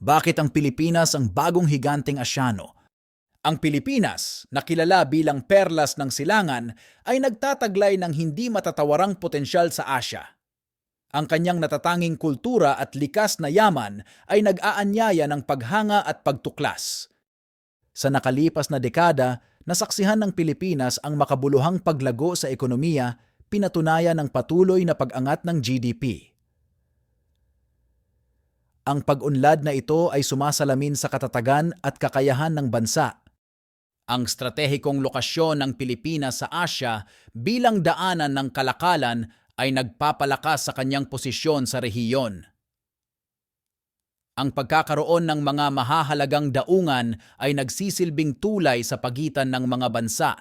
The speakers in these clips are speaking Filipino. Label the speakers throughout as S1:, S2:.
S1: Bakit ang Pilipinas ang bagong higanteng Asyano? Ang Pilipinas, na kilala bilang perlas ng silangan, ay nagtataglay ng hindi matatawarang potensyal sa Asya. Ang kanyang natatanging kultura at likas na yaman ay nag-aanyaya ng paghanga at pagtuklas. Sa nakalipas na dekada, nasaksihan ng Pilipinas ang makabuluhang paglago sa ekonomiya, pinatunayan ng patuloy na pag-angat ng GDP. Ang pag-unlad na ito ay sumasalamin sa katatagan at kakayahan ng bansa. Ang stratehikong lokasyon ng Pilipinas sa Asya bilang daanan ng kalakalan ay nagpapalakas sa kanyang posisyon sa rehiyon. Ang pagkakaroon ng mga mahahalagang daungan ay nagsisilbing tulay sa pagitan ng mga bansa.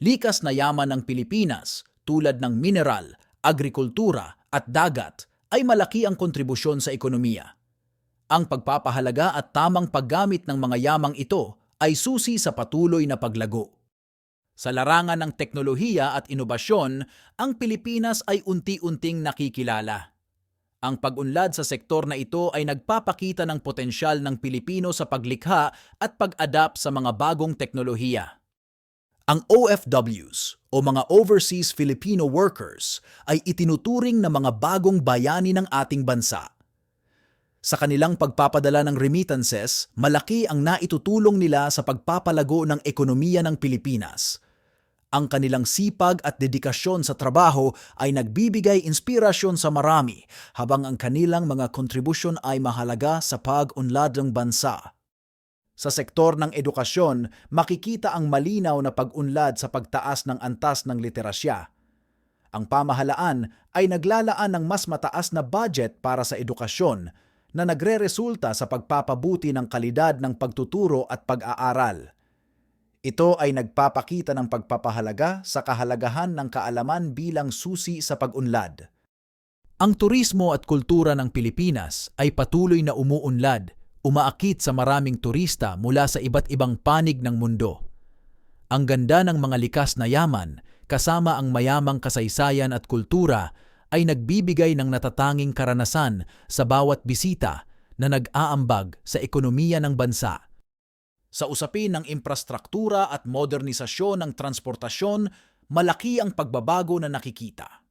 S1: Likas na yaman ng Pilipinas tulad ng mineral, agrikultura at dagat ay malaki ang kontribusyon sa ekonomiya. Ang pagpapahalaga at tamang paggamit ng mga yamang ito ay susi sa patuloy na paglago. Sa larangan ng teknolohiya at inobasyon, ang Pilipinas ay unti-unting nakikilala. Ang pag-unlad sa sektor na ito ay nagpapakita ng potensyal ng Pilipino sa paglikha at pag-adapt sa mga bagong teknolohiya. Ang OFWs o mga Overseas Filipino Workers ay itinuturing na mga bagong bayani ng ating bansa. Sa kanilang pagpapadala ng remittances, malaki ang naitutulong nila sa pagpapalago ng ekonomiya ng Pilipinas. Ang kanilang sipag at dedikasyon sa trabaho ay nagbibigay inspirasyon sa marami, habang ang kanilang mga kontribusyon ay mahalaga sa pag-unlad ng bansa. Sa sektor ng edukasyon, makikita ang malinaw na pag-unlad sa pagtaas ng antas ng literasya. Ang pamahalaan ay naglalaan ng mas mataas na budget para sa edukasyon na nagreresulta sa pagpapabuti ng kalidad ng pagtuturo at pag-aaral. Ito ay nagpapakita ng pagpapahalaga sa kahalagahan ng kaalaman bilang susi sa pag-unlad. Ang turismo at kultura ng Pilipinas ay patuloy na umuunlad, umaakit sa maraming turista mula sa iba't ibang panig ng mundo. Ang ganda ng mga likas na yaman, kasama ang mayamang kasaysayan at kultura, ay nagbibigay ng natatanging karanasan sa bawat bisita na nag-aambag sa ekonomiya ng bansa. Sa usapin ng infrastruktura at modernisasyon ng transportasyon, malaki ang pagbabago na nakikita.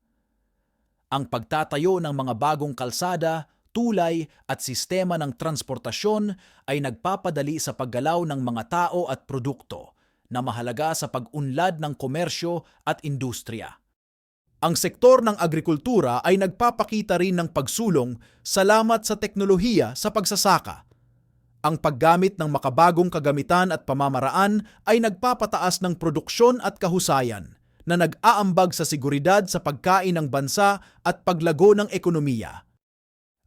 S1: Ang pagtatayo ng mga bagong kalsada, tulay at sistema ng transportasyon ay nagpapadali sa paggalaw ng mga tao at produkto na mahalaga sa pag-unlad ng komersyo at industriya. Ang sektor ng agrikultura ay nagpapakita rin ng pagsulong salamat sa teknolohiya sa pagsasaka. Ang paggamit ng makabagong kagamitan at pamamaraan ay nagpapataas ng produksyon at kahusayan na nag-aambag sa seguridad sa pagkain ng bansa at paglago ng ekonomiya.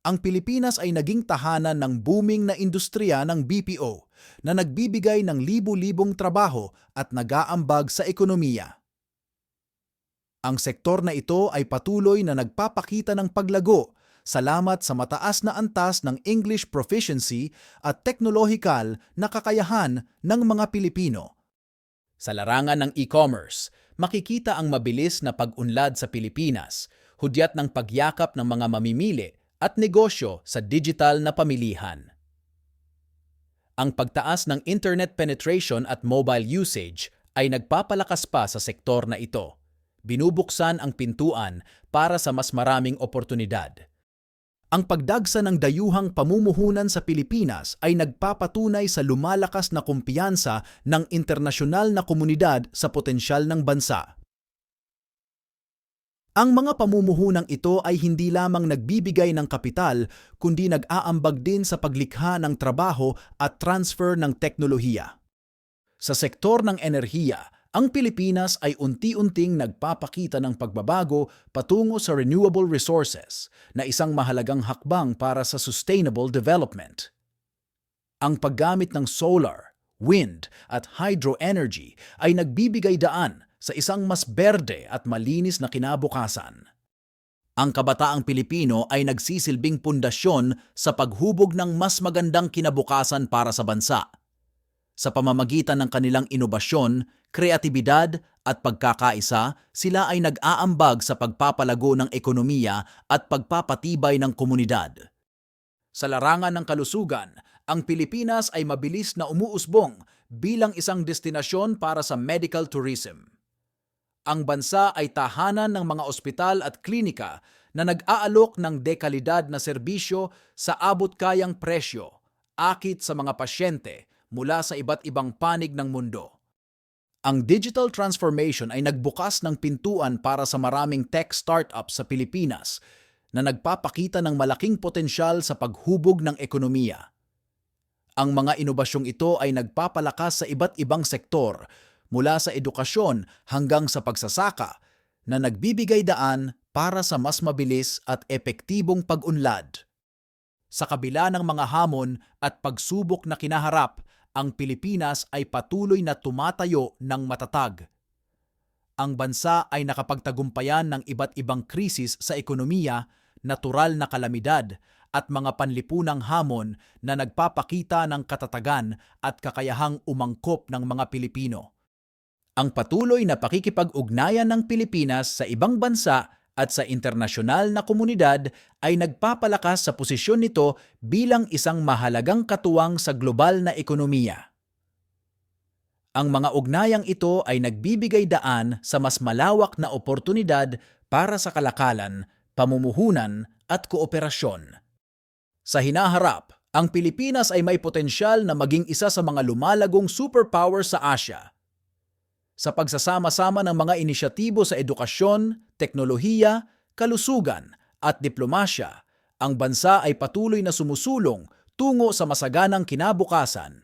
S1: Ang Pilipinas ay naging tahanan ng booming na industriya ng BPO na nagbibigay ng libu-libong trabaho at nag-aambag sa ekonomiya. Ang sektor na ito ay patuloy na nagpapakita ng paglago salamat sa mataas na antas ng English proficiency at teknolohikal na kakayahan ng mga Pilipino. Sa larangan ng e-commerce, makikita ang mabilis na pag-unlad sa Pilipinas, hudyat ng pagyakap ng mga mamimili at negosyo sa digital na pamilihan. Ang pagtaas ng internet penetration at mobile usage ay nagpapalakas pa sa sektor na ito. Binubuksan ang pintuan para sa mas maraming oportunidad. Ang pagdagsa ng dayuhang pamumuhunan sa Pilipinas ay nagpapatunay sa lumalakas na kumpiyansa ng internasyonal na komunidad sa potensyal ng bansa. Ang mga pamumuhunang ito ay hindi lamang nagbibigay ng kapital, kundi nag-aambag din sa paglikha ng trabaho at transfer ng teknolohiya. Sa sektor ng enerhiya, ang Pilipinas ay unti-unting nagpapakita ng pagbabago patungo sa renewable resources na isang mahalagang hakbang para sa sustainable development. Ang paggamit ng solar, wind at hydro energy ay nagbibigay daan sa isang mas berde at malinis na kinabukasan. Ang kabataang Pilipino ay nagsisilbing pundasyon sa paghubog ng mas magandang kinabukasan para sa bansa. Sa pamamagitan ng kanilang inobasyon, kreatibidad at pagkakaisa, sila ay nag-aambag sa pagpapalago ng ekonomiya at pagpapatibay ng komunidad. Sa larangan ng kalusugan, ang Pilipinas ay mabilis na umuusbong bilang isang destinasyon para sa medical tourism. Ang bansa ay tahanan ng mga ospital at klinika na nag-aalok ng dekalidad na serbisyo sa abot-kayang presyo, akit sa mga pasyente mula sa iba't ibang panig ng mundo. Ang digital transformation ay nagbukas ng pintuan para sa maraming tech startups sa Pilipinas na nagpapakita ng malaking potensyal sa paghubog ng ekonomiya. Ang mga inobasyong ito ay nagpapalakas sa iba't ibang sektor, mula sa edukasyon hanggang sa pagsasaka, na nagbibigay daan para sa mas mabilis at epektibong pag-unlad. Sa kabila ng mga hamon at pagsubok na kinaharap, ang Pilipinas ay patuloy na tumatayo ng matatag. Ang bansa ay nakapagtagumpayan ng iba't ibang krisis sa ekonomiya, natural na kalamidad, at mga panlipunang hamon na nagpapakita ng katatagan at kakayahang umangkop ng mga Pilipino. Ang patuloy na pakikipag-ugnayan ng Pilipinas sa ibang bansa at sa internasyonal na komunidad ay nagpapalakas sa posisyon nito bilang isang mahalagang katuwang sa global na ekonomiya. Ang mga ugnayang ito ay nagbibigay daan sa mas malawak na oportunidad para sa kalakalan, pamumuhunan at kooperasyon. Sa hinaharap, ang Pilipinas ay may potensyal na maging isa sa mga lumalagong superpower sa Asya. Sa pagsasama-sama ng mga inisyatibo sa edukasyon, teknolohiya, kalusugan at diplomasya, ang bansa ay patuloy na sumusulong tungo sa masaganang kinabukasan.